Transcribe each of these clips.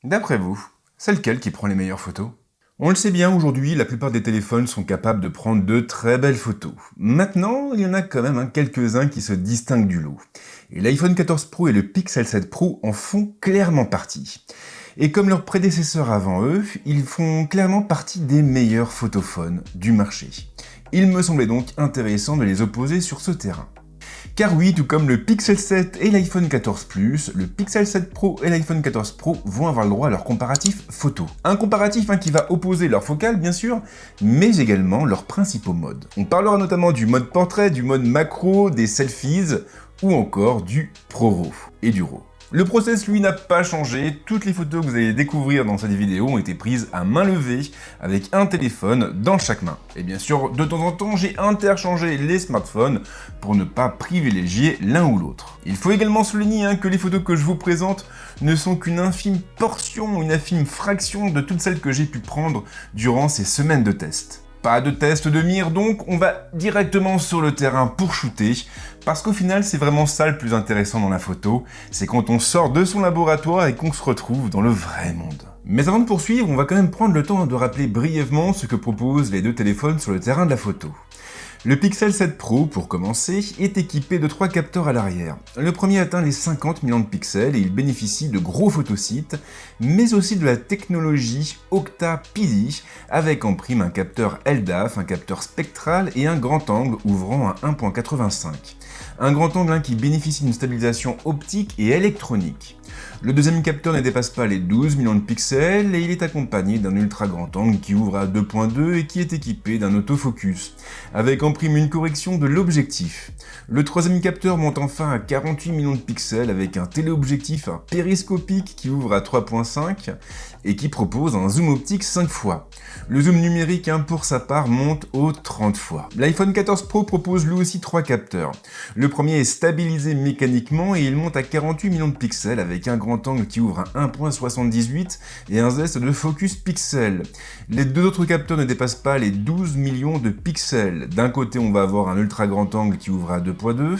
D'après vous, c'est lequel qui prend les meilleures photos? On le sait bien, aujourd'hui, la plupart des téléphones sont capables de prendre de très belles photos. Maintenant, il y en a quand même quelques-uns qui se distinguent du lot. Et l'iPhone 14 Pro et le Pixel 7 Pro en font clairement partie. Et comme leurs prédécesseurs avant eux, ils font clairement partie des meilleurs photophones du marché. Il me semblait donc intéressant de les opposer sur ce terrain. Car oui, tout comme le Pixel 7 et l'iPhone 14 Plus, le Pixel 7 Pro et l'iPhone 14 Pro vont avoir le droit à leur comparatif photo. Un comparatif qui va opposer leur focale bien sûr, mais également leurs principaux modes. On parlera notamment du mode portrait, du mode macro, des selfies ou encore du ProRAW et du RAW. Le process, lui, n'a pas changé. Toutes les photos que vous allez découvrir dans cette vidéo ont été prises à main levée, avec un téléphone dans chaque main. Et bien sûr, de temps en temps, j'ai interchangé les smartphones pour ne pas privilégier l'un ou l'autre. Il faut également souligner que les photos que je vous présente ne sont qu'une infime portion, une infime fraction de toutes celles que j'ai pu prendre durant ces semaines de test. Pas de test de mire donc, on va directement sur le terrain pour shooter, parce qu'au final c'est vraiment ça le plus intéressant dans la photo, c'est quand on sort de son laboratoire et qu'on se retrouve dans le vrai monde. Mais avant de poursuivre, on va quand même prendre le temps de rappeler brièvement ce que proposent les deux téléphones sur le terrain de la photo. Le Pixel 7 Pro, pour commencer, est équipé de 3 capteurs à l'arrière. Le premier atteint les 50 millions de pixels et il bénéficie de gros photosites, mais aussi de la technologie Octa-PD, avec en prime un capteur LDAF, un capteur spectral et un grand angle ouvrant à 1.85. Un grand angle qui bénéficie d'une stabilisation optique et électronique. Le deuxième capteur ne dépasse pas les 12 millions de pixels et il est accompagné d'un ultra grand angle qui ouvre à 2.2 et qui est équipé d'un autofocus, avec en prime une correction de l'objectif. Le troisième capteur monte enfin à 48 millions de pixels avec un téléobjectif périscopique qui ouvre à 3.5 et qui propose un zoom optique 5 fois. Le zoom numérique pour sa part monte aux 30 fois. L'iPhone 14 Pro propose lui aussi 3 capteurs. Le premier est stabilisé mécaniquement et il monte à 48 millions de pixels avec un grand angle qui ouvre à 1.78 et un zeste de focus pixel. Les deux autres capteurs ne dépassent pas les 12 millions de pixels. D'un côté on va avoir un ultra grand angle qui ouvre à 2.2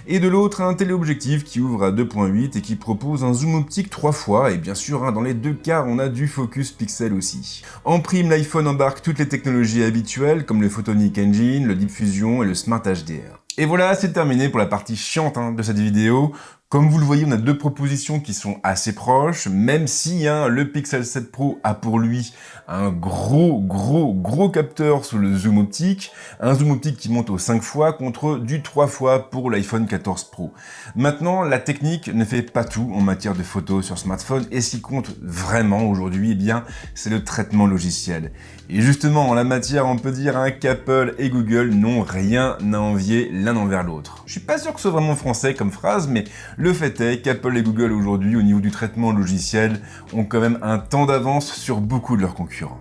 et de l'autre un téléobjectif qui ouvre à 2.8 et qui propose un zoom optique 3 fois et bien sûr dans les deux cas on a du focus pixel aussi. En prime, l'iPhone embarque toutes les technologies habituelles comme le Photonic Engine, le Deep Fusion et le Smart HDR. Et voilà, c'est terminé pour la partie chiante de cette vidéo. Comme vous le voyez, on a deux propositions qui sont assez proches, même si le Pixel 7 Pro a pour lui un gros capteur sous le zoom optique, un zoom optique qui monte aux 5 fois contre du 3 fois pour l'iPhone 14 Pro. Maintenant, la technique ne fait pas tout en matière de photos sur smartphone, et ce qui compte vraiment aujourd'hui, c'est le traitement logiciel. Et justement, en la matière, on peut dire qu'Apple et Google n'ont rien à envier l'un envers l'autre. Je suis pas sûr que ce soit vraiment français comme phrase, mais le fait est qu'Apple et Google aujourd'hui, au niveau du traitement logiciel, ont quand même un temps d'avance sur beaucoup de leurs concurrents.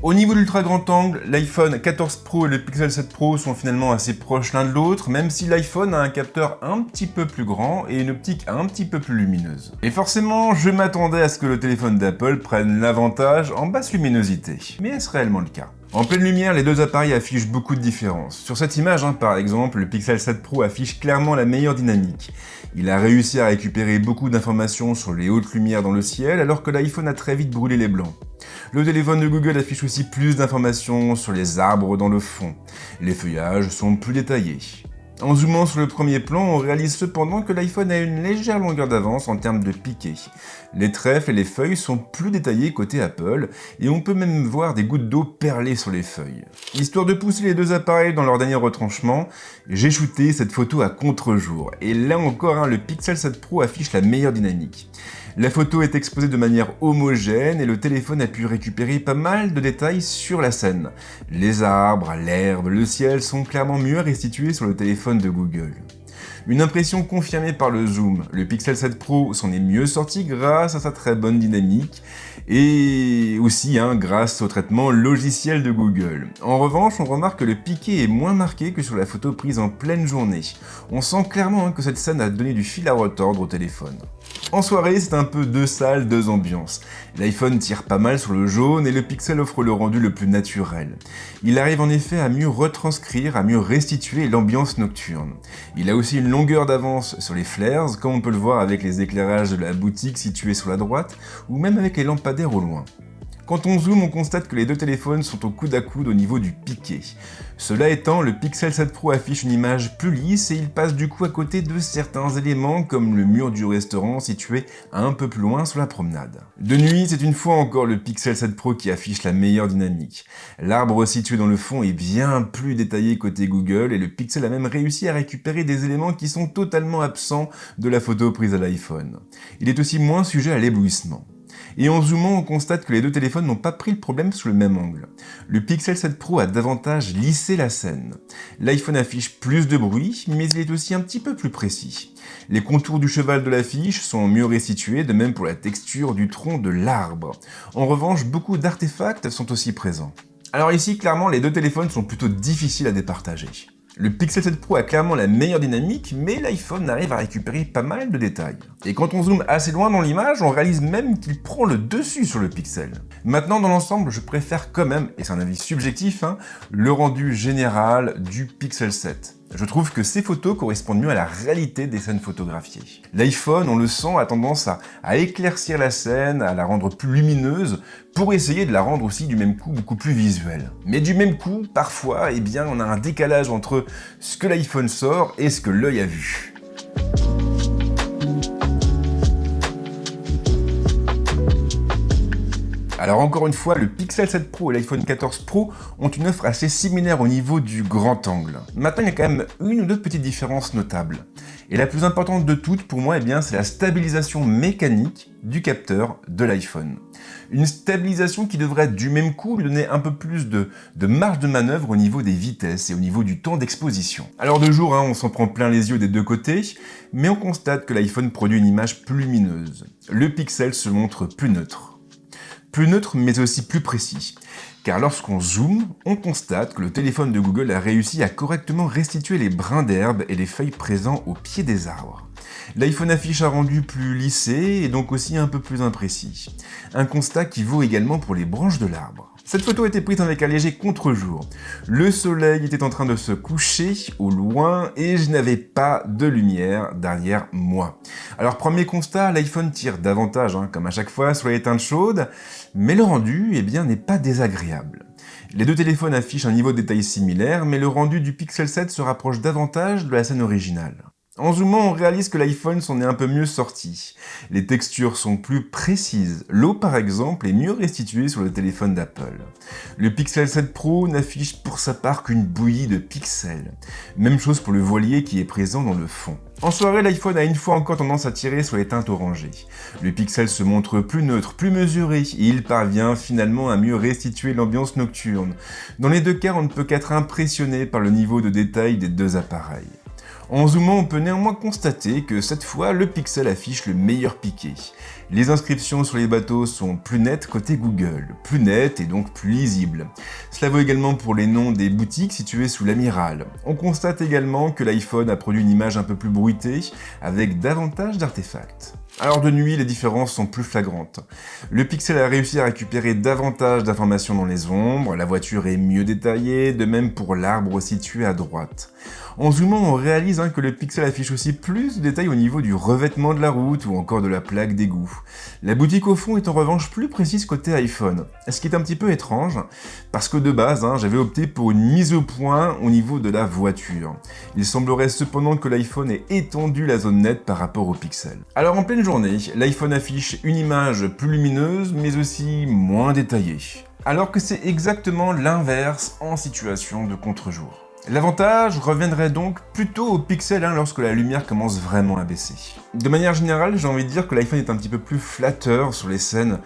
Au niveau de l'ultra grand angle, l'iPhone 14 Pro et le Pixel 7 Pro sont finalement assez proches l'un de l'autre, même si l'iPhone a un capteur un petit peu plus grand et une optique un petit peu plus lumineuse. Et forcément, je m'attendais à ce que le téléphone d'Apple prenne l'avantage en basse luminosité. Mais est-ce réellement le cas ? En pleine lumière, les deux appareils affichent beaucoup de différences. Sur cette image, par exemple, le Pixel 7 Pro affiche clairement la meilleure dynamique. Il a réussi à récupérer beaucoup d'informations sur les hautes lumières dans le ciel, alors que l'iPhone a très vite brûlé les blancs. Le téléphone de Google affiche aussi plus d'informations sur les arbres dans le fond. Les feuillages sont plus détaillés. En zoomant sur le premier plan, on réalise cependant que l'iPhone a une légère longueur d'avance en termes de piqué. Les trèfles et les feuilles sont plus détaillés côté Apple, et on peut même voir des gouttes d'eau perlées sur les feuilles. Histoire de pousser les deux appareils dans leur dernier retranchement, j'ai shooté cette photo à contre-jour, et là encore, le Pixel 7 Pro affiche la meilleure dynamique. La photo est exposée de manière homogène et le téléphone a pu récupérer pas mal de détails sur la scène. Les arbres, l'herbe, le ciel sont clairement mieux restitués sur le téléphone de Google. Une impression confirmée par le zoom. Le Pixel 7 Pro s'en est mieux sorti grâce à sa très bonne dynamique et aussi grâce au traitement logiciel de Google. En revanche, on remarque que le piqué est moins marqué que sur la photo prise en pleine journée. On sent clairement que cette scène a donné du fil à retordre au téléphone. En soirée, c'est un peu deux salles, deux ambiances. L'iPhone tire pas mal sur le jaune et le Pixel offre le rendu le plus naturel. Il arrive en effet à mieux retranscrire, à mieux restituer l'ambiance nocturne. Il a aussi aussi une longueur d'avance sur les flares, comme on peut le voir avec les éclairages de la boutique située sur la droite, ou même avec les lampadaires au loin. Quand on zoome, on constate que les deux téléphones sont au coude à coude au niveau du piqué. Cela étant, le Pixel 7 Pro affiche une image plus lisse et il passe du coup à côté de certains éléments comme le mur du restaurant situé un peu plus loin sur la promenade. De nuit, c'est une fois encore le Pixel 7 Pro qui affiche la meilleure dynamique. L'arbre situé dans le fond est bien plus détaillé côté Google et le Pixel a même réussi à récupérer des éléments qui sont totalement absents de la photo prise à l'iPhone. Il est aussi moins sujet à l'éblouissement. Et en zoomant, on constate que les deux téléphones n'ont pas pris le problème sous le même angle. Le Pixel 7 Pro a davantage lissé la scène. L'iPhone affiche plus de bruit, mais il est aussi un petit peu plus précis. Les contours du cheval de l'affiche sont mieux restitués, de même pour la texture du tronc de l'arbre. En revanche, beaucoup d'artefacts sont aussi présents. Alors ici, clairement, les deux téléphones sont plutôt difficiles à départager. Le Pixel 7 Pro a clairement la meilleure dynamique, mais l'iPhone arrive à récupérer pas mal de détails. Et quand on zoome assez loin dans l'image, on réalise même qu'il prend le dessus sur le Pixel. Maintenant, dans l'ensemble, je préfère quand même, et c'est un avis subjectif, le rendu général du Pixel 7. Je trouve que ces photos correspondent mieux à la réalité des scènes photographiées. L'iPhone, on le sent, a tendance à éclaircir la scène, à la rendre plus lumineuse, pour essayer de la rendre aussi du même coup beaucoup plus visuelle. Mais du même coup, parfois, on a un décalage entre ce que l'iPhone sort et ce que l'œil a vu. Alors encore une fois, le Pixel 7 Pro et l'iPhone 14 Pro ont une offre assez similaire au niveau du grand angle. Maintenant, il y a quand même une ou deux petites différences notables. Et la plus importante de toutes, pour moi, c'est la stabilisation mécanique du capteur de l'iPhone. Une stabilisation qui devrait du même coup lui donner un peu plus de marge de manœuvre au niveau des vitesses et au niveau du temps d'exposition. Alors de jour, on s'en prend plein les yeux des deux côtés, mais on constate que l'iPhone produit une image plus lumineuse. Le Pixel se montre plus neutre. Plus neutre, mais aussi plus précis. Car lorsqu'on zoome, on constate que le téléphone de Google a réussi à correctement restituer les brins d'herbe et les feuilles présents au pied des arbres. L'iPhone affiche un rendu plus lissé et donc aussi un peu plus imprécis. Un constat qui vaut également pour les branches de l'arbre. Cette photo a été prise avec un léger contre-jour. Le soleil était en train de se coucher au loin et je n'avais pas de lumière derrière moi. Alors premier constat, l'iPhone tire davantage, comme à chaque fois, sur les teintes chaudes, mais le rendu n'est pas désagréable. Les deux téléphones affichent un niveau de détail similaire, mais le rendu du Pixel 7 se rapproche davantage de la scène originale. En zoomant, on réalise que l'iPhone s'en est un peu mieux sorti. Les textures sont plus précises. L'eau, par exemple, est mieux restituée sur le téléphone d'Apple. Le Pixel 7 Pro n'affiche pour sa part qu'une bouillie de pixels. Même chose pour le voilier qui est présent dans le fond. En soirée, l'iPhone a une fois encore tendance à tirer sur les teintes orangées. Le Pixel se montre plus neutre, plus mesuré, et il parvient finalement à mieux restituer l'ambiance nocturne. Dans les deux cas, on ne peut qu'être impressionné par le niveau de détail des deux appareils. En zoomant, on peut néanmoins constater que cette fois, le Pixel affiche le meilleur piqué. Les inscriptions sur les bateaux sont plus nettes côté Google, plus nettes et donc plus lisibles. Cela vaut également pour les noms des boutiques situées sous l'amiral. On constate également que l'iPhone a produit une image un peu plus bruitée, avec davantage d'artefacts. Alors de nuit, les différences sont plus flagrantes. Le Pixel a réussi à récupérer davantage d'informations dans les ombres, la voiture est mieux détaillée, de même pour l'arbre situé à droite. En zoomant, on réalise que le Pixel affiche aussi plus de détails au niveau du revêtement de la route ou encore de la plaque d'égout. La boutique au fond est en revanche plus précise côté iPhone, ce qui est un petit peu étrange, parce que de base, j'avais opté pour une mise au point au niveau de la voiture. Il semblerait cependant que l'iPhone ait étendu la zone nette par rapport au Pixel. Alors en pleine journée, l'iPhone affiche une image plus lumineuse, mais aussi moins détaillée. Alors que c'est exactement l'inverse en situation de contre-jour. L'avantage reviendrait donc plutôt au Pixel lorsque la lumière commence vraiment à baisser. De manière générale, j'ai envie de dire que l'iPhone est un petit peu plus flatteur sur les scènes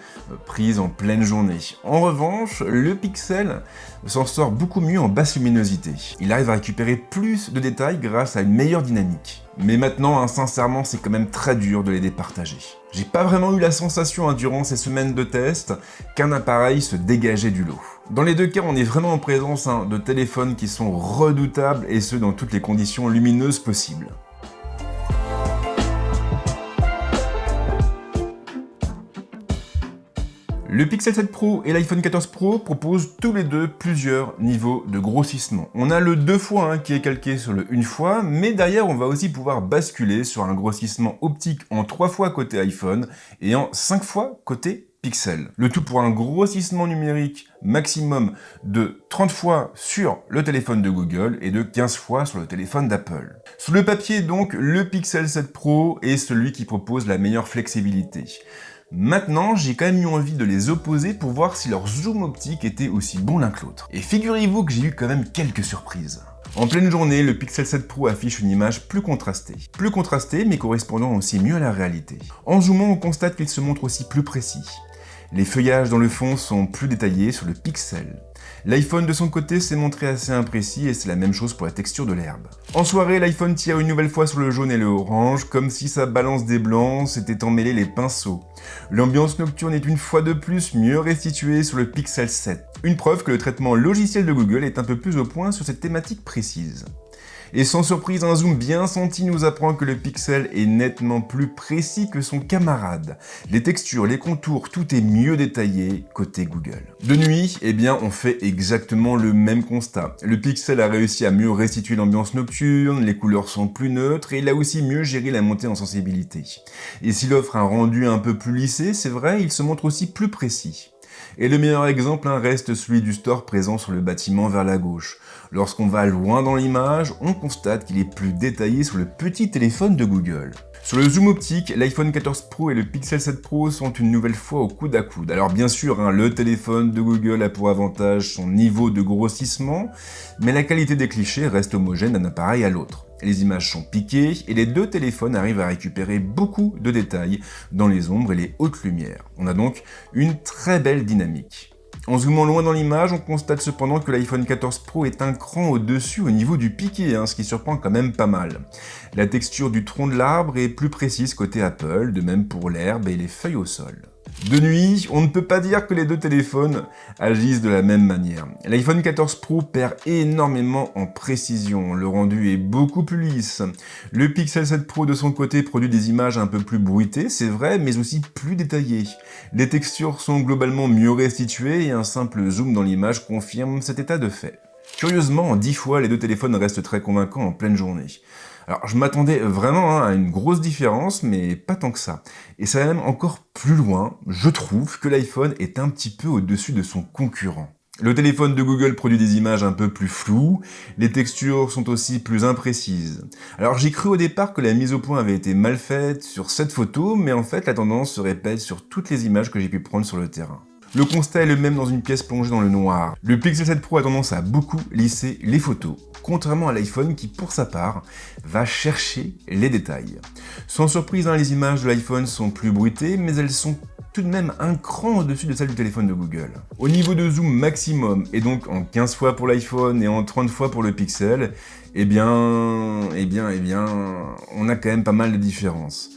prises en pleine journée. En revanche, le Pixel s'en sort beaucoup mieux en basse luminosité. Il arrive à récupérer plus de détails grâce à une meilleure dynamique. Mais maintenant, sincèrement, c'est quand même très dur de les départager. J'ai pas vraiment eu la sensation durant ces semaines de test qu'un appareil se dégageait du lot. Dans les deux cas, on est vraiment en présence de téléphones qui sont redoutables et ce dans toutes les conditions lumineuses possibles. Le Pixel 7 Pro et l'iPhone 14 Pro proposent tous les deux plusieurs niveaux de grossissement. On a le 2 fois qui est calqué sur le 1 fois, mais derrière on va aussi pouvoir basculer sur un grossissement optique en 3 fois côté iPhone et en 5 fois côté Pixel. Le tout pour un grossissement numérique maximum de 30 fois sur le téléphone de Google et de 15 fois sur le téléphone d'Apple. Sur le papier donc, le Pixel 7 Pro est celui qui propose la meilleure flexibilité. Maintenant, j'ai quand même eu envie de les opposer pour voir si leur zoom optique était aussi bon l'un que l'autre. Et figurez-vous que j'ai eu quand même quelques surprises. En pleine journée, le Pixel 7 Pro affiche une image plus contrastée. Plus contrastée, mais correspondant aussi mieux à la réalité. En zoomant, on constate qu'il se montre aussi plus précis. Les feuillages dans le fond sont plus détaillés sur le Pixel. L'iPhone de son côté s'est montré assez imprécis et c'est la même chose pour la texture de l'herbe. En soirée, l'iPhone tire une nouvelle fois sur le jaune et le orange, comme si sa balance des blancs s'était emmêlée les pinceaux. L'ambiance nocturne est une fois de plus mieux restituée sur le Pixel 7. Une preuve que le traitement logiciel de Google est un peu plus au point sur cette thématique précise. Et sans surprise, un zoom bien senti nous apprend que le Pixel est nettement plus précis que son camarade. Les textures, les contours, tout est mieux détaillé côté Google. De nuit, on fait exactement le même constat. Le Pixel a réussi à mieux restituer l'ambiance nocturne, les couleurs sont plus neutres et il a aussi mieux géré la montée en sensibilité. Et s'il offre un rendu un peu plus lissé, c'est vrai, il se montre aussi plus précis. Et le meilleur exemple reste celui du store présent sur le bâtiment vers la gauche. Lorsqu'on va loin dans l'image, on constate qu'il est plus détaillé sur le petit téléphone de Google. Sur le zoom optique, l'iPhone 14 Pro et le Pixel 7 Pro sont une nouvelle fois au coude à coude. Alors bien sûr, le téléphone de Google a pour avantage son niveau de grossissement, mais la qualité des clichés reste homogène d'un appareil à l'autre. Les images sont piquées et les deux téléphones arrivent à récupérer beaucoup de détails dans les ombres et les hautes lumières. On a donc une très belle dynamique. En zoomant loin dans l'image, on constate cependant que l'iPhone 14 Pro est un cran au-dessus au niveau du piqué, ce qui surprend quand même pas mal. La texture du tronc de l'arbre est plus précise côté Apple, de même pour l'herbe et les feuilles au sol. De nuit, on ne peut pas dire que les deux téléphones agissent de la même manière. L'iPhone 14 Pro perd énormément en précision, le rendu est beaucoup plus lisse. Le Pixel 7 Pro de son côté produit des images un peu plus bruitées, c'est vrai, mais aussi plus détaillées. Les textures sont globalement mieux restituées et un simple zoom dans l'image confirme cet état de fait. Curieusement, en 10 fois, les deux téléphones restent très convaincants en pleine journée. Alors, je m'attendais vraiment à une grosse différence, mais pas tant que ça. Et ça va même encore plus loin, je trouve que l'iPhone est un petit peu au-dessus de son concurrent. Le téléphone de Google produit des images un peu plus floues, les textures sont aussi plus imprécises. Alors j'ai cru au départ que la mise au point avait été mal faite sur cette photo, mais en fait la tendance se répète sur toutes les images que j'ai pu prendre sur le terrain. Le constat est le même dans une pièce plongée dans le noir. Le Pixel 7 Pro a tendance à beaucoup lisser les photos, contrairement à l'iPhone qui, pour sa part, va chercher les détails. Sans surprise, les images de l'iPhone sont plus bruitées, mais elles sont tout de même un cran au-dessus de celles du téléphone de Google. Au niveau de zoom maximum, et donc en 15 fois pour l'iPhone et en 30 fois pour le Pixel, on a quand même pas mal de différences.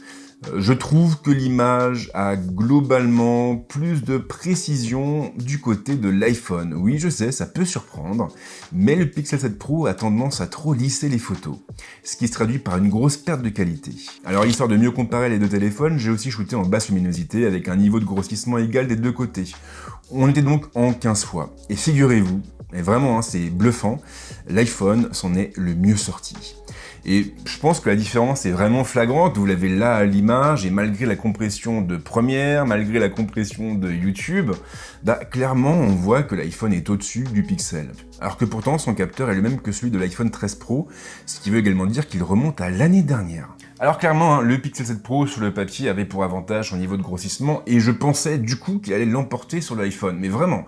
Je trouve que l'image a globalement plus de précision du côté de l'iPhone. Oui, je sais, ça peut surprendre, mais le Pixel 7 Pro a tendance à trop lisser les photos, ce qui se traduit par une grosse perte de qualité. Alors, histoire de mieux comparer les deux téléphones, j'ai aussi shooté en basse luminosité avec un niveau de grossissement égal des deux côtés. On était donc en 15 fois. Et figurez-vous, et vraiment, c'est bluffant, l'iPhone s'en est le mieux sorti. Et je pense que la différence est vraiment flagrante, vous l'avez là à l'image, et malgré la compression de Premiere, malgré la compression de YouTube, clairement on voit que l'iPhone est au-dessus du Pixel. Alors que pourtant son capteur est le même que celui de l'iPhone 13 Pro, ce qui veut également dire qu'il remonte à l'année dernière. Alors clairement, le Pixel 7 Pro sur le papier avait pour avantage son niveau de grossissement, et je pensais du coup qu'il allait l'emporter sur l'iPhone, mais vraiment,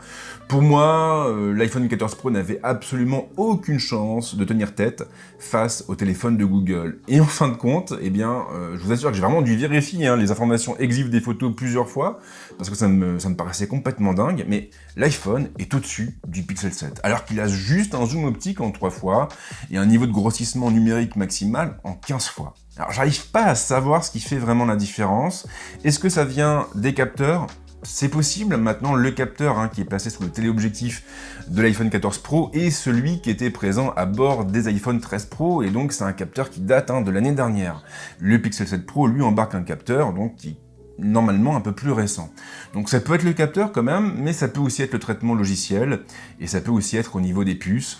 pour moi, l'iPhone 14 Pro n'avait absolument aucune chance de tenir tête face au téléphone de Google. Et en fin de compte, je vous assure que j'ai vraiment dû vérifier les informations exif des photos plusieurs fois, parce que ça me paraissait complètement dingue, mais l'iPhone est au-dessus du Pixel 7, alors qu'il a juste un zoom optique en 3 fois, et un niveau de grossissement numérique maximal en 15 fois. Alors j'arrive pas à savoir ce qui fait vraiment la différence. Est-ce que ça vient des capteurs ? C'est possible. Maintenant, le capteur qui est placé sur le téléobjectif de l'iPhone 14 Pro est celui qui était présent à bord des iPhone 13 Pro, et donc c'est un capteur qui date de l'année dernière. Le Pixel 7 Pro, lui, embarque un capteur qui normalement un peu plus récent. Donc ça peut être le capteur quand même, mais ça peut aussi être le traitement logiciel, et ça peut aussi être au niveau des puces.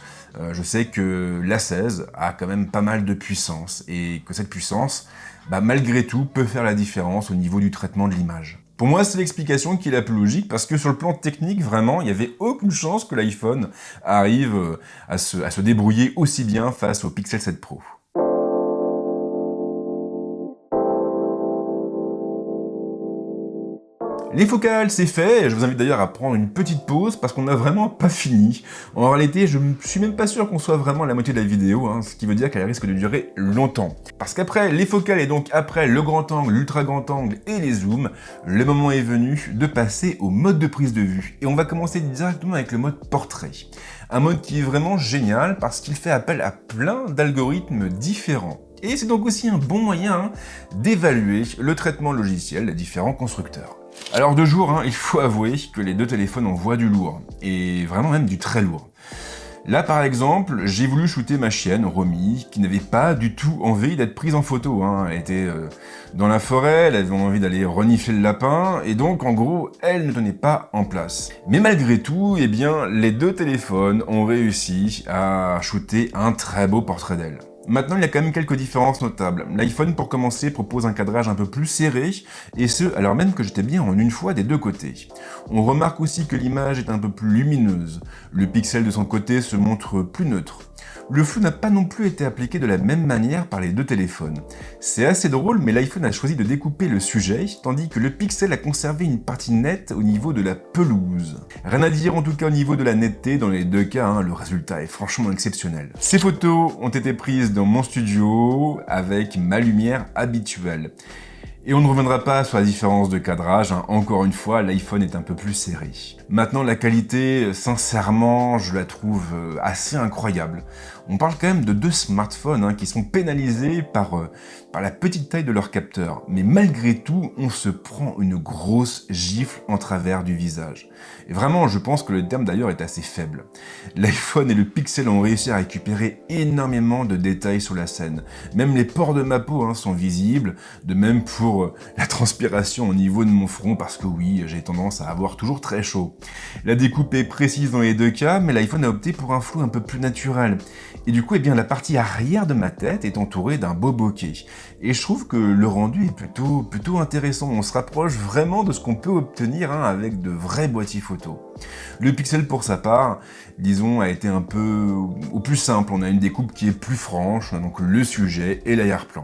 Je sais que l'A16 a quand même pas mal de puissance, et que cette puissance, malgré tout, peut faire la différence au niveau du traitement de l'image. Pour moi, c'est l'explication qui est la plus logique, parce que sur le plan technique, vraiment, il n'y avait aucune chance que l'iPhone arrive à se débrouiller aussi bien face au Pixel 7 Pro. Les focales, c'est fait, je vous invite d'ailleurs à prendre une petite pause parce qu'on n'a vraiment pas fini. En réalité, je ne suis même pas sûr qu'on soit vraiment à la moitié de la vidéo, ce qui veut dire qu'elle risque de durer longtemps. Parce qu'après les focales et donc après le grand angle, l'ultra grand angle et les zooms, le moment est venu de passer au mode de prise de vue. Et on va commencer directement avec le mode portrait. Un mode qui est vraiment génial parce qu'il fait appel à plein d'algorithmes différents. Et c'est donc aussi un bon moyen d'évaluer le traitement logiciel des différents constructeurs. Alors de jour, il faut avouer que les deux téléphones envoient du lourd, et vraiment même du très lourd. Là par exemple, j'ai voulu shooter ma chienne, Romy, qui n'avait pas du tout envie d'être prise en photo. Elle était dans la forêt, elle avait envie d'aller renifler le lapin, et donc en gros, elle ne tenait pas en place. Mais malgré tout, les deux téléphones ont réussi à shooter un très beau portrait d'elle. Maintenant, il y a quand même quelques différences notables. L'iPhone, pour commencer, propose un cadrage un peu plus serré, et ce, alors même que j'étais bien en une fois des deux côtés. On remarque aussi que l'image est un peu plus lumineuse. Le pixel de son côté se montre plus neutre. Le flou n'a pas non plus été appliqué de la même manière par les deux téléphones. C'est assez drôle, mais l'iPhone a choisi de découper le sujet, tandis que le Pixel a conservé une partie nette au niveau de la pelouse. Rien à dire en tout cas au niveau de la netteté, dans les deux cas, le résultat est franchement exceptionnel. Ces photos ont été prises dans mon studio avec ma lumière habituelle. Et on ne reviendra pas sur la différence de cadrage, encore une fois, l'iPhone est un peu plus serré. Maintenant, la qualité, sincèrement, je la trouve assez incroyable. On parle quand même de deux smartphones qui sont pénalisés par la petite taille de leur capteur. Mais malgré tout, on se prend une grosse gifle en travers du visage. Et vraiment, je pense que le terme d'ailleurs est assez faible. L'iPhone et le Pixel ont réussi à récupérer énormément de détails sur la scène. Même les pores de ma peau sont visibles, de même pour la transpiration au niveau de mon front, parce que oui, j'ai tendance à avoir toujours très chaud. La découpe est précise dans les deux cas, mais l'iPhone a opté pour un flou un peu plus naturel. Et du coup, la partie arrière de ma tête est entourée d'un beau bokeh. Et je trouve que le rendu est plutôt intéressant. On se rapproche vraiment de ce qu'on peut obtenir avec de vrais boîtiers photo. Le Pixel, pour sa part, disons, a été un peu au plus simple. On a une découpe qui est plus franche, donc le sujet et l'arrière-plan.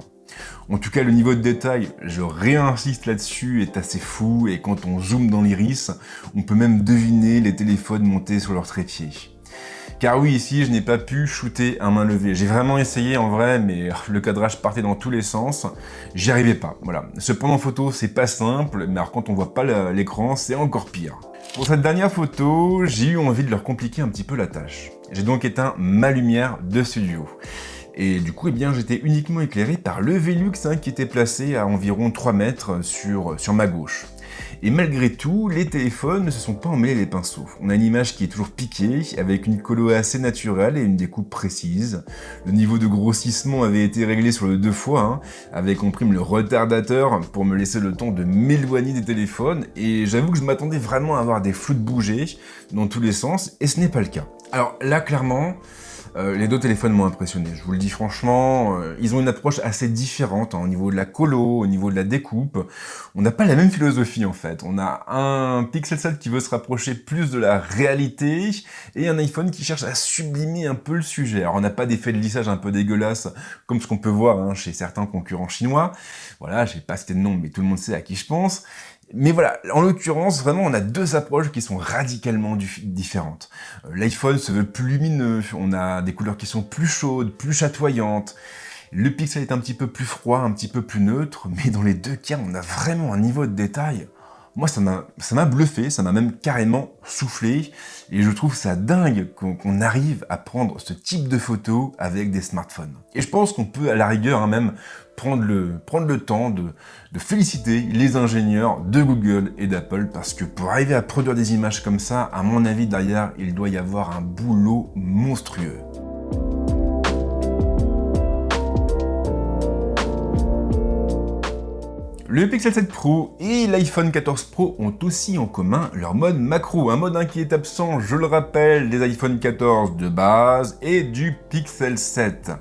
En tout cas, le niveau de détail, je réinsiste là-dessus, est assez fou, et quand on zoome dans l'iris, on peut même deviner les téléphones montés sur leur trépied. Car oui, ici, je n'ai pas pu shooter à main levée. J'ai vraiment essayé en vrai, mais le cadrage partait dans tous les sens. J'y arrivais pas, voilà. Se prendre en photo, c'est pas simple, mais alors quand on voit pas l'écran, c'est encore pire. Pour cette dernière photo, j'ai eu envie de leur compliquer un petit peu la tâche. J'ai donc éteint ma lumière de studio. Et du coup, j'étais uniquement éclairé par le Velux qui était placé à environ 3 mètres sur ma gauche. Et malgré tout, les téléphones ne se sont pas emmêlés les pinceaux. On a une image qui est toujours piquée, avec une colo assez naturelle et une découpe précise. Le niveau de grossissement avait été réglé sur le 2 fois, avec en prime le retardateur pour me laisser le temps de m'éloigner des téléphones, et j'avoue que je m'attendais vraiment à avoir des flous de bouger dans tous les sens, et ce n'est pas le cas. Alors là, clairement, les deux téléphones m'ont impressionné, je vous le dis franchement, ils ont une approche assez différente au niveau de la colo, au niveau de la découpe. On n'a pas la même philosophie en fait. On a un Pixel 7 qui veut se rapprocher plus de la réalité et un iPhone qui cherche à sublimer un peu le sujet. Alors on n'a pas d'effet de lissage un peu dégueulasse comme ce qu'on peut voir chez certains concurrents chinois. Voilà, je vais pas citer de nom, mais tout le monde sait à qui je pense. Mais voilà, en l'occurrence, vraiment, on a deux approches qui sont radicalement différentes. L'iPhone se veut plus lumineux, on a des couleurs qui sont plus chaudes, plus chatoyantes. Le Pixel est un petit peu plus froid, un petit peu plus neutre, mais dans les deux cas, on a vraiment un niveau de détail. Moi, ça m'a bluffé, ça m'a même carrément soufflé, et je trouve ça dingue qu'on arrive à prendre ce type de photos avec des smartphones. Et je pense qu'on peut, à la rigueur, même prendre le temps de féliciter les ingénieurs de Google et d'Apple, parce que pour arriver à produire des images comme ça, à mon avis, derrière, il doit y avoir un boulot monstrueux. Le Pixel 7 Pro et l'iPhone 14 Pro ont aussi en commun leur mode macro, un mode qui est absent, je le rappelle, des iPhone 14 de base et du Pixel 7.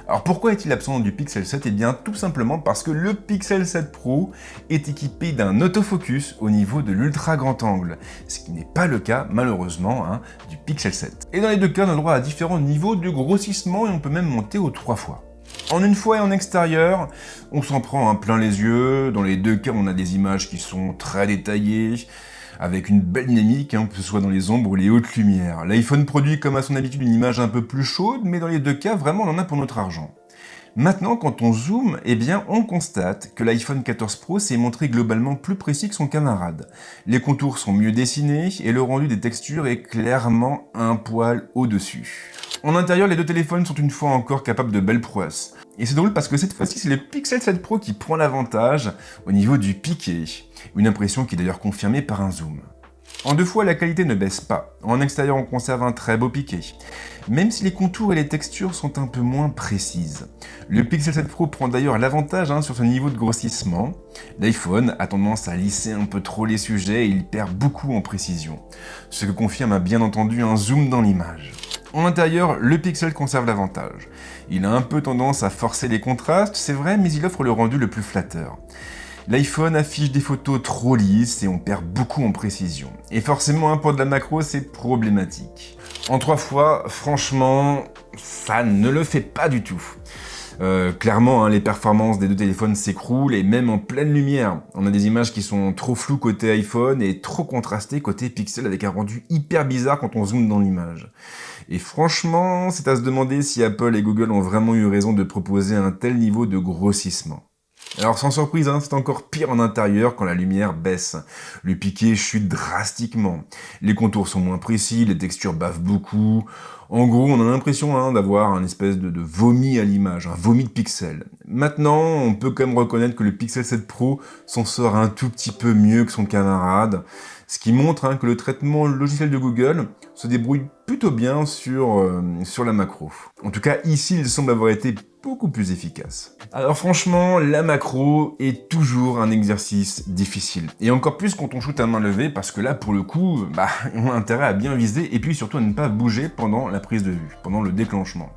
Alors pourquoi est-il absent du Pixel 7 ? Eh bien tout simplement parce que le Pixel 7 Pro est équipé d'un autofocus au niveau de l'ultra grand angle, ce qui n'est pas le cas malheureusement du Pixel 7. Et dans les deux cas, on a le droit à différents niveaux de grossissement et on peut même monter aux 3 fois. En une fois et en extérieur, on s'en prend plein les yeux. Dans les deux cas, on a des images qui sont très détaillées, avec une belle dynamique, que ce soit dans les ombres ou les hautes lumières. L'iPhone produit comme à son habitude une image un peu plus chaude, mais dans les deux cas, vraiment, on en a pour notre argent. Maintenant, quand on zoome, eh bien, on constate que l'iPhone 14 Pro s'est montré globalement plus précis que son camarade. Les contours sont mieux dessinés et le rendu des textures est clairement un poil au-dessus. En intérieur, les deux téléphones sont une fois encore capables de belles prouesses. Et c'est drôle parce que cette fois-ci, c'est le Pixel 7 Pro qui prend l'avantage au niveau du piqué. Une impression qui est d'ailleurs confirmée par un zoom. En deux fois, la qualité ne baisse pas. En extérieur, on conserve un très beau piqué. Même si les contours et les textures sont un peu moins précises. Le Pixel 7 Pro prend d'ailleurs l'avantage sur ce niveau de grossissement. L'iPhone a tendance à lisser un peu trop les sujets et il perd beaucoup en précision. Ce que confirme bien entendu un zoom dans l'image. En intérieur, le Pixel conserve l'avantage. Il a un peu tendance à forcer les contrastes, c'est vrai, mais il offre le rendu le plus flatteur. L'iPhone affiche des photos trop lisses et on perd beaucoup en précision. Et forcément, pour de la macro, c'est problématique. En 3 fois, franchement, ça ne le fait pas du tout. Clairement, les performances des deux téléphones s'écroulent et même en pleine lumière. On a des images qui sont trop floues côté iPhone et trop contrastées côté Pixel avec un rendu hyper bizarre quand on zoome dans l'image. Et franchement, c'est à se demander si Apple et Google ont vraiment eu raison de proposer un tel niveau de grossissement. Alors sans surprise, c'est encore pire en intérieur quand la lumière baisse. Le piqué chute drastiquement. Les contours sont moins précis, les textures bavent beaucoup. En gros, on a l'impression d'avoir un espèce de vomi à l'image, un vomi de pixels. Maintenant, on peut quand même reconnaître que le Pixel 7 Pro s'en sort un tout petit peu mieux que son camarade, ce qui montre que le traitement logiciel de Google se débrouille plutôt bien sur la macro. En tout cas, ici, il semble avoir été beaucoup plus efficace. Alors franchement, la macro est toujours un exercice difficile. Et encore plus quand on shoot à main levée, parce que là, pour le coup, on a intérêt à bien viser, et puis surtout à ne pas bouger pendant la prise de vue, pendant le déclenchement.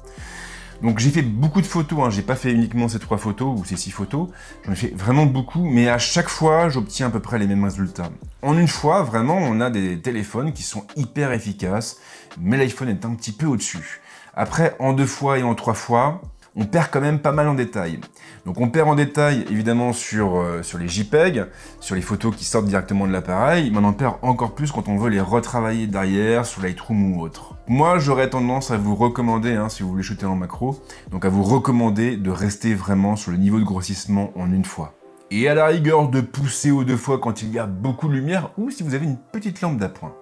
Donc j'ai fait beaucoup de photos, j'ai pas fait uniquement ces 3 photos ou ces 6 photos, j'en ai fait vraiment beaucoup, mais à chaque fois, j'obtiens à peu près les mêmes résultats. En une fois, vraiment, on a des téléphones qui sont hyper efficaces, mais l'iPhone est un petit peu au-dessus. Après, en 2 fois et en 3 fois, on perd quand même pas mal en détail. Donc on perd en détail évidemment sur les JPEG, sur les photos qui sortent directement de l'appareil, mais on en perd encore plus quand on veut les retravailler derrière sur Lightroom ou autre. Moi j'aurais tendance à vous recommander, si vous voulez shooter en macro, donc à vous recommander de rester vraiment sur le niveau de grossissement en une fois. Et à la rigueur de pousser aux 2 fois quand il y a beaucoup de lumière ou si vous avez une petite lampe d'appoint.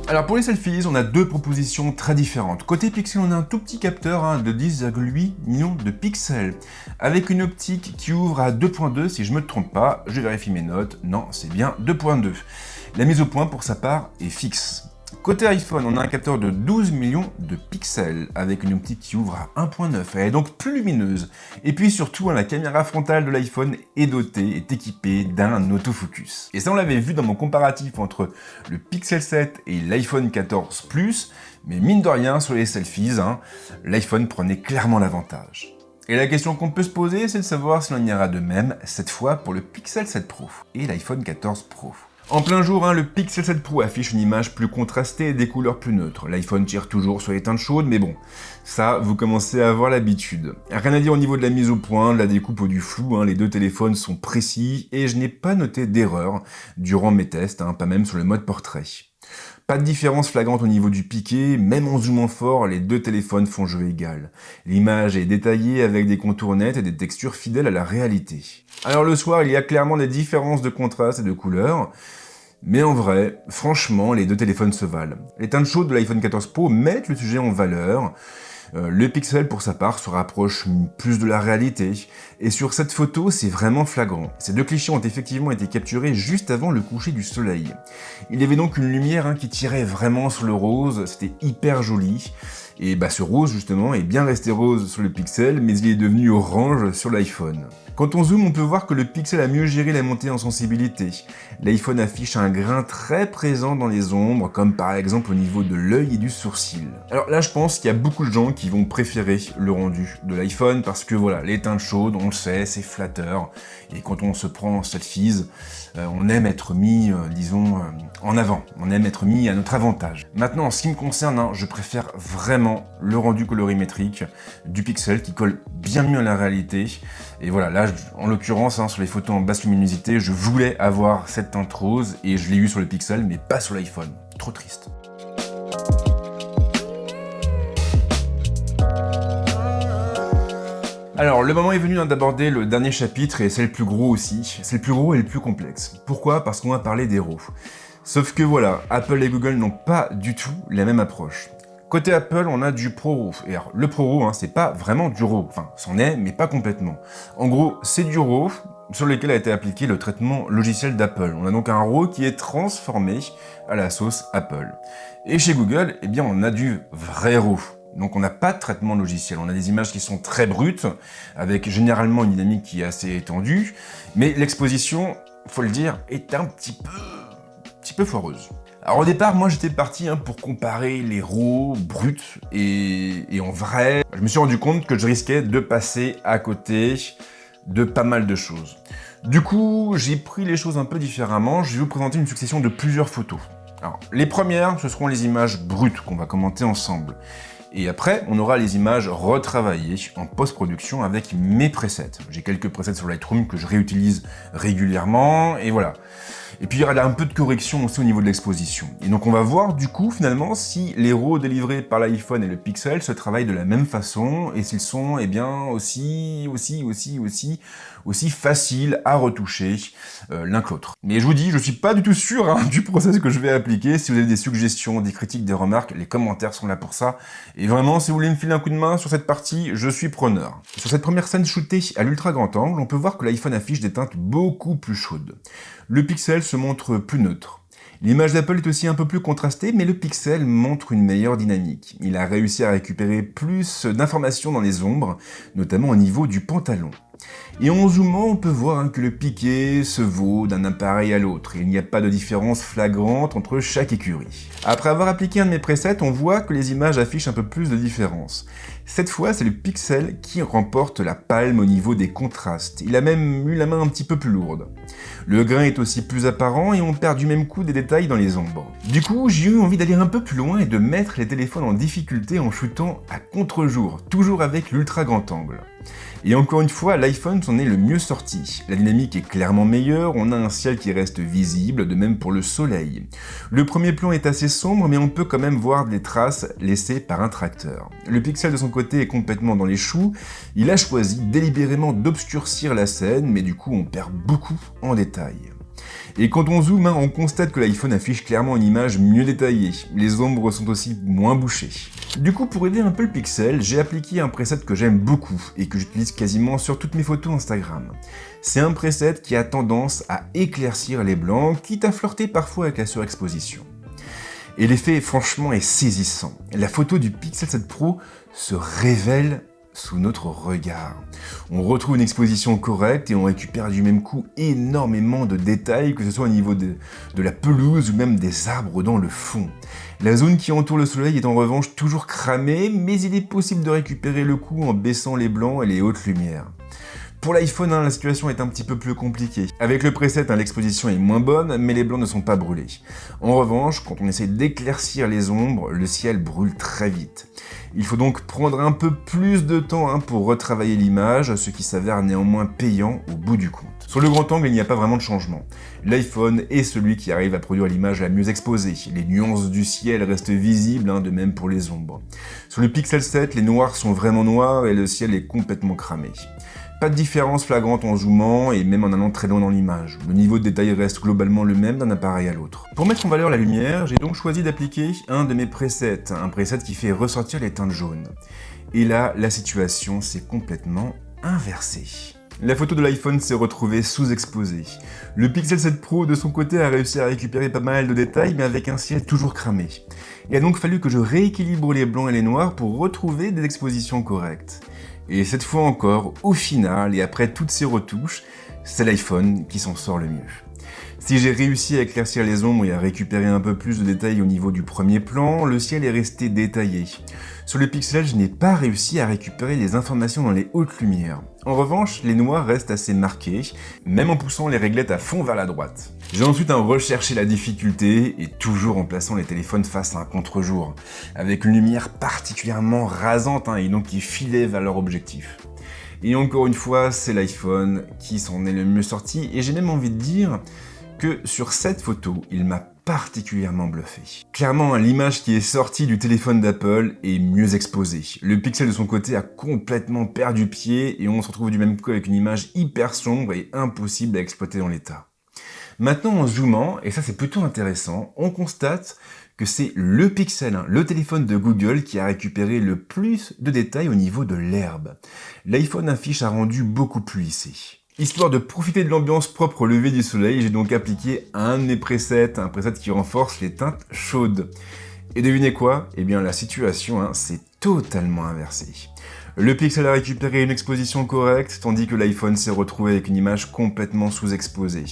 Alors pour les selfies, on a 2 propositions très différentes. Côté pixel, on a un tout petit capteur de 10,8 millions de pixels, avec une optique qui ouvre à 2.2, si je ne me trompe pas, je vérifie mes notes, non, c'est bien 2.2. La mise au point pour sa part est fixe. Côté iPhone, on a un capteur de 12 millions de pixels, avec une optique qui ouvre à 1.9, elle est donc plus lumineuse. Et puis surtout, la caméra frontale de l'iPhone est équipée d'un autofocus. Et ça, on l'avait vu dans mon comparatif entre le Pixel 7 et l'iPhone 14 Plus, mais mine de rien, sur les selfies, l'iPhone prenait clairement l'avantage. Et la question qu'on peut se poser, c'est de savoir si l'on ira de même, cette fois pour le Pixel 7 Pro et l'iPhone 14 Pro. En plein jour, le Pixel 7 Pro affiche une image plus contrastée et des couleurs plus neutres. L'iPhone tire toujours sur les teintes chaudes, mais bon, ça, vous commencez à avoir l'habitude. Rien à dire au niveau de la mise au point, de la découpe ou du flou, les deux téléphones sont précis et je n'ai pas noté d'erreur durant mes tests, pas même sur le mode portrait. Pas de différence flagrante au niveau du piqué, même en zoomant fort, les deux téléphones font jeu égal. L'image est détaillée avec des contours nets et des textures fidèles à la réalité. Alors le soir, il y a clairement des différences de contraste et de couleurs, mais en vrai, franchement, les deux téléphones se valent. Les teintes chaudes de l'iPhone 14 Pro mettent le sujet en valeur, Le Pixel, pour sa part, se rapproche plus de la réalité, et sur cette photo, c'est vraiment flagrant. Ces deux clichés ont effectivement été capturés juste avant le coucher du soleil. Il y avait donc une lumière qui tirait vraiment sur le rose, c'était hyper joli, et ce rose justement est bien resté rose sur le Pixel, mais il est devenu orange sur l'iPhone. Quand on zoome, on peut voir que le Pixel a mieux géré la montée en sensibilité. L'iPhone affiche un grain très présent dans les ombres, comme par exemple au niveau de l'œil et du sourcil. Alors là, je pense qu'il y a beaucoup de gens qui vont préférer le rendu de l'iPhone, parce que voilà, les teintes chaudes, on le sait, c'est flatteur, et quand on se prend en selfies, on aime être mis, en avant, on aime être mis à notre avantage. Maintenant, en ce qui me concerne, je préfère vraiment le rendu colorimétrique du Pixel, qui colle bien mieux à la réalité, et voilà, là, en l'occurrence, sur les photos en basse luminosité, je voulais avoir cette teinte rose, et je l'ai eu sur le Pixel, mais pas sur l'iPhone. Trop triste. Alors, le moment est venu d'aborder le dernier chapitre, et c'est le plus gros aussi. C'est le plus gros et le plus complexe. Pourquoi ? Parce qu'on va parler des RAW. Sauf que voilà, Apple et Google n'ont pas du tout la même approche. Côté Apple, on a du ProRAW. Et alors, le ProRAW, c'est pas vraiment du RAW. Enfin, c'en est, mais pas complètement. En gros, c'est du RAW sur lequel a été appliqué le traitement logiciel d'Apple. On a donc un RAW qui est transformé à la sauce Apple. Et chez Google, on a du vrai RAW. Donc on n'a pas de traitement logiciel, on a des images qui sont très brutes, avec généralement une dynamique qui est assez étendue, mais l'exposition, faut le dire, est un petit peu foireuse. Alors au départ, moi j'étais parti pour comparer les RAW bruts et en vrai, je me suis rendu compte que je risquais de passer à côté de pas mal de choses. Du coup, j'ai pris les choses un peu différemment, je vais vous présenter une succession de plusieurs photos. Alors, les premières, ce seront les images brutes qu'on va commenter ensemble. Et après, on aura les images retravaillées en post-production avec mes presets. J'ai quelques presets sur Lightroom que je réutilise régulièrement, et voilà. Et puis il y aura un peu de correction aussi au niveau de l'exposition. Et donc on va voir du coup finalement si les RAW délivrés par l'iPhone et le Pixel se travaillent de la même façon et s'ils sont aussi faciles à retoucher l'un que l'autre. Mais je vous dis, je suis pas du tout sûr du process que je vais appliquer. Si vous avez des suggestions, des critiques, des remarques, les commentaires sont là pour ça. Et vraiment, si vous voulez me filer un coup de main sur cette partie, je suis preneur. Sur cette première scène shootée à l'ultra grand angle, on peut voir que l'iPhone affiche des teintes beaucoup plus chaudes. Le Pixel se montre plus neutre. L'image d'Apple est aussi un peu plus contrastée, mais le Pixel montre une meilleure dynamique. Il a réussi à récupérer plus d'informations dans les ombres, notamment au niveau du pantalon. Et en zoomant, on peut voir que le piqué se vaut d'un appareil à l'autre, et il n'y a pas de différence flagrante entre chaque écurie. Après avoir appliqué un de mes presets, on voit que les images affichent un peu plus de différence. Cette fois, c'est le Pixel qui remporte la palme au niveau des contrastes. Il a même eu la main un petit peu plus lourde. Le grain est aussi plus apparent et on perd du même coup des détails dans les ombres. Du coup, j'ai eu envie d'aller un peu plus loin et de mettre les téléphones en difficulté en shootant à contre-jour, toujours avec l'ultra grand angle. Et encore une fois, l'iPhone s'en est le mieux sorti. La dynamique est clairement meilleure, on a un ciel qui reste visible, de même pour le soleil. Le premier plan est assez sombre, mais on peut quand même voir des traces laissées par un tracteur. Le Pixel de son côté est complètement dans les choux, il a choisi délibérément d'obscurcir la scène, mais du coup on perd beaucoup en détail. Et quand on zoome, on constate que l'iPhone affiche clairement une image mieux détaillée. Les ombres sont aussi moins bouchées. Du coup, pour aider un peu le Pixel, j'ai appliqué un preset que j'aime beaucoup et que j'utilise quasiment sur toutes mes photos Instagram. C'est un preset qui a tendance à éclaircir les blancs, quitte à flirter parfois avec la surexposition. Et l'effet, franchement, est saisissant. La photo du Pixel 7 Pro se révèle sous notre regard. On retrouve une exposition correcte et on récupère du même coup énormément de détails, que ce soit au niveau de la pelouse ou même des arbres dans le fond. La zone qui entoure le soleil est en revanche toujours cramée, mais il est possible de récupérer le coup en baissant les blancs et les hautes lumières. Pour l'iPhone, la situation est un petit peu plus compliquée. Avec le preset, l'exposition est moins bonne, mais les blancs ne sont pas brûlés. En revanche, quand on essaie d'éclaircir les ombres, le ciel brûle très vite. Il faut donc prendre un peu plus de temps pour retravailler l'image, ce qui s'avère néanmoins payant au bout du compte. Sur le grand angle, il n'y a pas vraiment de changement. L'iPhone est celui qui arrive à produire l'image la mieux exposée. Les nuances du ciel restent visibles, de même pour les ombres. Sur le Pixel 7, les noirs sont vraiment noirs et le ciel est complètement cramé. pas de différence flagrante en zoomant et même en allant très loin dans l'image. Le niveau de détail reste globalement le même d'un appareil à l'autre. Pour mettre en valeur la lumière, j'ai donc choisi d'appliquer un de mes presets, un preset qui fait ressortir les teintes jaunes. Et là, la situation s'est complètement inversée. La photo de l'iPhone s'est retrouvée sous-exposée. Le Pixel 7 Pro de son côté a réussi à récupérer pas mal de détails mais avec un ciel toujours cramé. Il a donc fallu que je rééquilibre les blancs et les noirs pour retrouver des expositions correctes. Et cette fois encore, au final, et après toutes ces retouches, c'est l'iPhone qui s'en sort le mieux. Si j'ai réussi à éclaircir les ombres et à récupérer un peu plus de détails au niveau du premier plan, le ciel est resté détaillé. Sur le Pixel, je n'ai pas réussi à récupérer les informations dans les hautes lumières. En revanche, les noirs restent assez marqués, même en poussant les réglettes à fond vers la droite. J'ai ensuite recherché la difficulté, et toujours en plaçant les téléphones face à un contre-jour, avec une lumière particulièrement rasante et donc qui filait vers leur objectif. Et encore une fois, c'est l'iPhone qui s'en est le mieux sorti, et j'ai même envie de dire que sur cette photo, il m'a particulièrement bluffé. Clairement, l'image qui est sortie du téléphone d'Apple est mieux exposée. Le Pixel de son côté a complètement perdu pied et on se retrouve du même coup avec une image hyper sombre et impossible à exploiter dans l'état. Maintenant, en zoomant, et ça c'est plutôt intéressant, on constate que c'est le Pixel, le téléphone de Google, qui a récupéré le plus de détails au niveau de l'herbe. L'iPhone affiche un rendu beaucoup plus lissé. Histoire de profiter de l'ambiance propre au lever du soleil, j'ai donc appliqué un de mes presets, un preset qui renforce les teintes chaudes. Et devinez quoi? Eh bien la situation s'est totalement inversée. Le Pixel a récupéré une exposition correcte, tandis que l'iPhone s'est retrouvé avec une image complètement sous-exposée.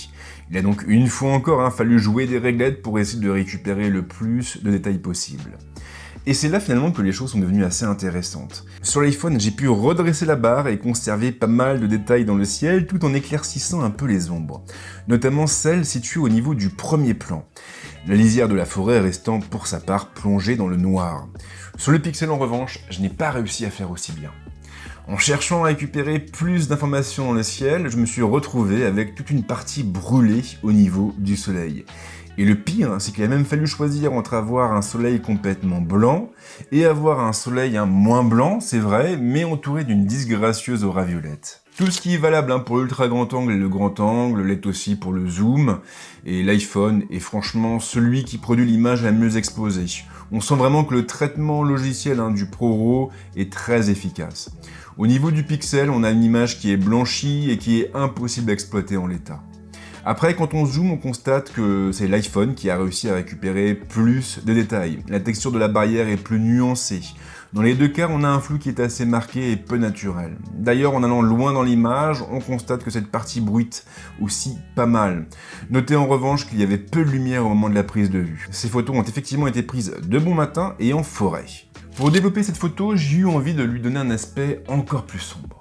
Il a donc une fois encore fallu jouer des réglettes pour essayer de récupérer le plus de détails possible. Et c'est là finalement que les choses sont devenues assez intéressantes. Sur l'iPhone, j'ai pu redresser la barre et conserver pas mal de détails dans le ciel tout en éclaircissant un peu les ombres, notamment celles situées au niveau du premier plan, la lisière de la forêt restant pour sa part plongée dans le noir. Sur le Pixel en revanche, je n'ai pas réussi à faire aussi bien. En cherchant à récupérer plus d'informations dans le ciel, je me suis retrouvé avec toute une partie brûlée au niveau du soleil. Et le pire, c'est qu'il a même fallu choisir entre avoir un soleil complètement blanc et avoir un soleil moins blanc, c'est vrai, mais entouré d'une disgracieuse aura violette. Tout ce qui est valable pour l'ultra grand angle et le grand angle l'est aussi pour le zoom, et l'iPhone est franchement celui qui produit l'image la mieux exposée. On sent vraiment que le traitement logiciel du ProRAW est très efficace. Au niveau du Pixel, on a une image qui est blanchie et qui est impossible à exploiter en l'état. Après, quand on zoome, on constate que c'est l'iPhone qui a réussi à récupérer plus de détails. La texture de la barrière est plus nuancée. Dans les deux cas, on a un flou qui est assez marqué et peu naturel. D'ailleurs, en allant loin dans l'image, on constate que cette partie bruite aussi pas mal. Notez en revanche qu'il y avait peu de lumière au moment de la prise de vue. Ces photos ont effectivement été prises de bon matin et en forêt. Pour développer cette photo, j'ai eu envie de lui donner un aspect encore plus sombre.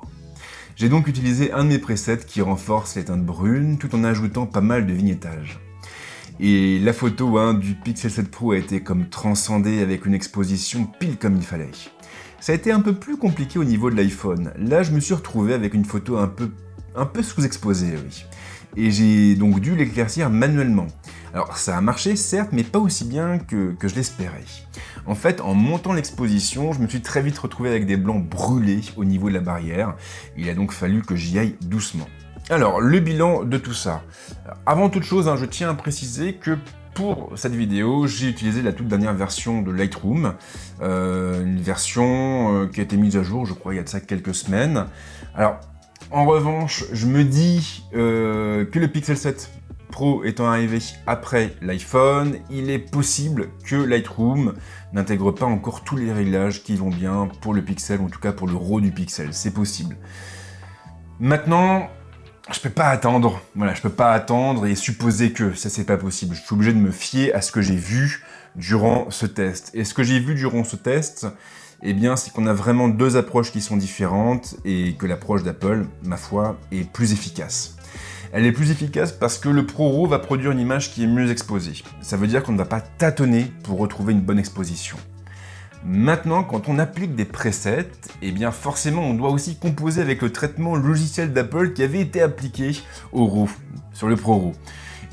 J'ai donc utilisé un de mes presets qui renforce les teintes brunes tout en ajoutant pas mal de vignettage. Et la photo du Pixel 7 Pro a été comme transcendée avec une exposition pile comme il fallait. Ça a été un peu plus compliqué au niveau de l'iPhone. Là, je me suis retrouvé avec une photo un peu sous-exposée, oui. Et j'ai donc dû l'éclaircir manuellement. Alors ça a marché certes, mais pas aussi bien que je l'espérais. En fait, en montant l'exposition, je me suis très vite retrouvé avec des blancs brûlés au niveau de la barrière. Il a donc fallu que j'y aille doucement. Alors, le bilan de tout ça. Avant toute chose, je tiens à préciser que pour cette vidéo, j'ai utilisé la toute dernière version de Lightroom, une version qui a été mise à jour, je crois, il y a de ça quelques semaines. Alors, en revanche, je me dis que le Pixel 7 Pro étant arrivé après l'iPhone, il est possible que Lightroom n'intègre pas encore tous les réglages qui vont bien pour le Pixel, en tout cas pour le RAW du Pixel, c'est possible. Maintenant, je peux pas attendre, je peux pas attendre et supposer que ça c'est pas possible. Je suis obligé de me fier à ce que j'ai vu durant ce test. Et ce que j'ai vu durant ce test, eh bien, c'est qu'on a vraiment deux approches qui sont différentes et que l'approche d'Apple, ma foi, est plus efficace. Elle est plus efficace parce que le ProRAW va produire une image qui est mieux exposée. Ça veut dire qu'on ne va pas tâtonner pour retrouver une bonne exposition. Maintenant, quand on applique des presets, eh bien forcément on doit aussi composer avec le traitement logiciel d'Apple qui avait été appliqué au RAW, sur le ProRAW.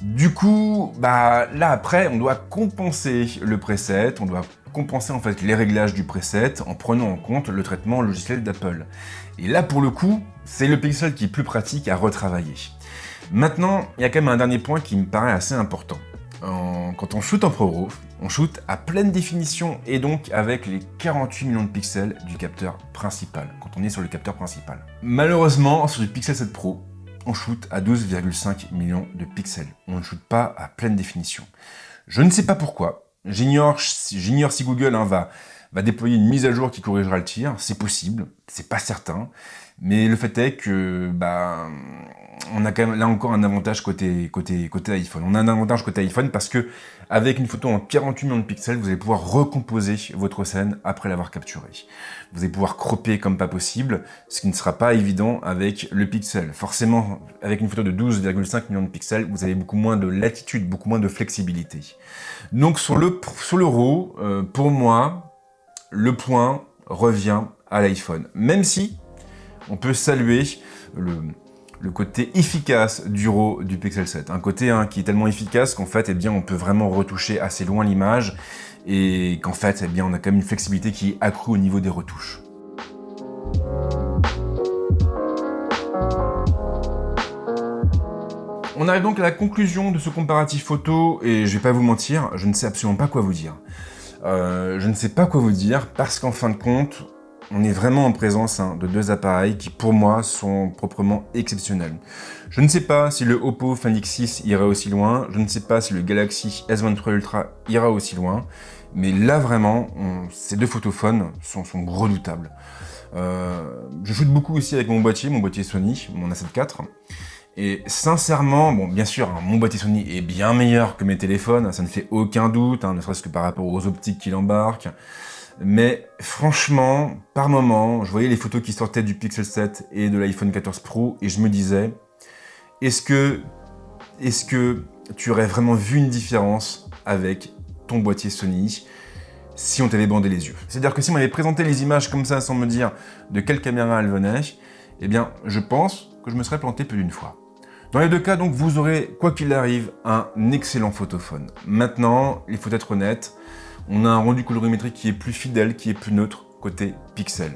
Du coup, là après, on doit compenser le preset, on doit compenser en fait les réglages du preset en prenant en compte le traitement logiciel d'Apple. Et là pour le coup, c'est le Pixel qui est plus pratique à retravailler. Maintenant, il y a quand même un dernier point qui me paraît assez important. Quand on shoot en ProRAW, on shoot à pleine définition et donc avec les 48 millions de pixels du capteur principal, quand on est sur le capteur principal. Malheureusement, sur le Pixel 7 Pro, on shoot à 12,5 millions de pixels. On ne shoot pas à pleine définition. Je ne sais pas pourquoi. J'ignore si Google va déployer une mise à jour qui corrigera le tir. C'est possible, c'est pas certain. Mais le fait est que on a quand même là encore un avantage côté iPhone. On a un avantage côté iPhone parce que avec une photo en 48 millions de pixels, vous allez pouvoir recomposer votre scène après l'avoir capturée. Vous allez pouvoir cropper comme pas possible, ce qui ne sera pas évident avec le Pixel. Forcément, avec une photo de 12,5 millions de pixels, vous avez beaucoup moins de latitude, beaucoup moins de flexibilité. Donc sur le RAW, pour moi, le point revient à l'iPhone. Même si on peut saluer le côté efficace du RAW du Pixel 7. Un côté qui est tellement efficace qu'en fait, on peut vraiment retoucher assez loin l'image et qu'en fait, on a quand même une flexibilité qui est accrue au niveau des retouches. On arrive donc à la conclusion de ce comparatif photo et je vais pas vous mentir, je ne sais absolument pas quoi vous dire. Je ne sais pas quoi vous dire parce qu'en fin de compte, on est vraiment en présence de deux appareils qui, pour moi, sont proprement exceptionnels. Je ne sais pas si le Oppo Find X6 ira aussi loin, je ne sais pas si le Galaxy S23 Ultra ira aussi loin, mais là, vraiment, ces deux photophones sont redoutables. Je shoot beaucoup aussi avec mon boîtier Sony, mon A7 IV, et sincèrement, bon, bien sûr, mon boîtier Sony est bien meilleur que mes téléphones, ça ne fait aucun doute, ne serait-ce que par rapport aux optiques qu'il embarque. Mais franchement, par moment, je voyais les photos qui sortaient du Pixel 7 et de l'iPhone 14 Pro et je me disais, est-ce que tu aurais vraiment vu une différence avec ton boîtier Sony si on t'avait bandé les yeux? C'est-à-dire que si on m'avait présenté les images comme ça sans me dire de quelle caméra elles venaient, eh bien, je pense que je me serais planté plus d'une fois. Dans les deux cas, donc, vous aurez, quoi qu'il arrive, un excellent photophone. Maintenant, il faut être honnête, on a un rendu colorimétrique qui est plus fidèle, qui est plus neutre côté Pixel.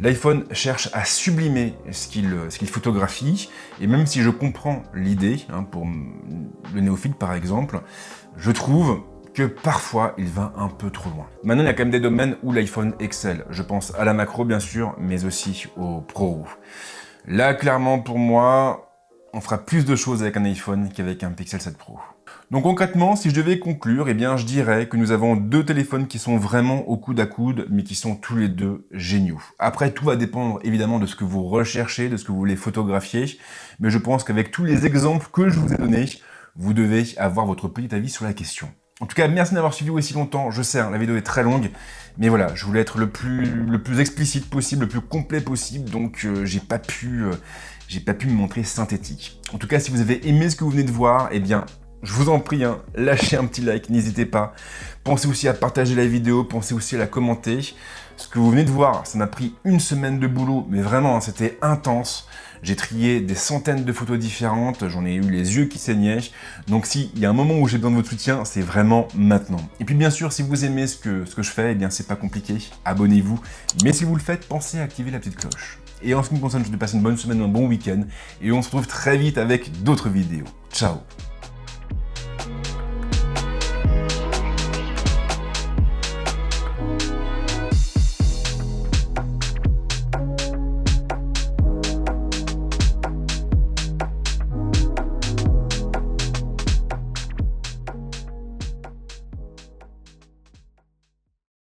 L'iPhone cherche à sublimer ce qu'il photographie, et même si je comprends l'idée, pour le néophyte par exemple, je trouve que parfois il va un peu trop loin. Maintenant, il y a quand même des domaines où l'iPhone excelle. Je pense à la macro bien sûr, mais aussi au ProRAW. Là, clairement, pour moi, on fera plus de choses avec un iPhone qu'avec un Pixel 7 Pro. Donc concrètement, si je devais conclure, je dirais que nous avons deux téléphones qui sont vraiment au coude à coude, mais qui sont tous les deux géniaux. Après, tout va dépendre évidemment de ce que vous recherchez, de ce que vous voulez photographier, mais je pense qu'avec tous les exemples que je vous ai donnés, vous devez avoir votre petit avis sur la question. En tout cas, merci d'avoir suivi aussi longtemps. Je sais, la vidéo est très longue, mais voilà, je voulais être le plus explicite possible, le plus complet possible, donc j'ai pas pu me montrer synthétique. En tout cas, si vous avez aimé ce que vous venez de voir, je vous en prie, lâchez un petit like, n'hésitez pas. Pensez aussi à partager la vidéo, pensez aussi à la commenter. Ce que vous venez de voir, ça m'a pris une semaine de boulot, mais vraiment, c'était intense. J'ai trié des centaines de photos différentes, j'en ai eu les yeux qui saignaient. Donc s'il y a un moment où j'ai besoin de votre soutien, c'est vraiment maintenant. Et puis bien sûr, si vous aimez ce que je fais, c'est pas compliqué, abonnez-vous. Mais si vous le faites, pensez à activer la petite cloche. Et en ce qui me concerne, je vous souhaite de passer une bonne semaine, un bon week-end. Et on se retrouve très vite avec d'autres vidéos. Ciao!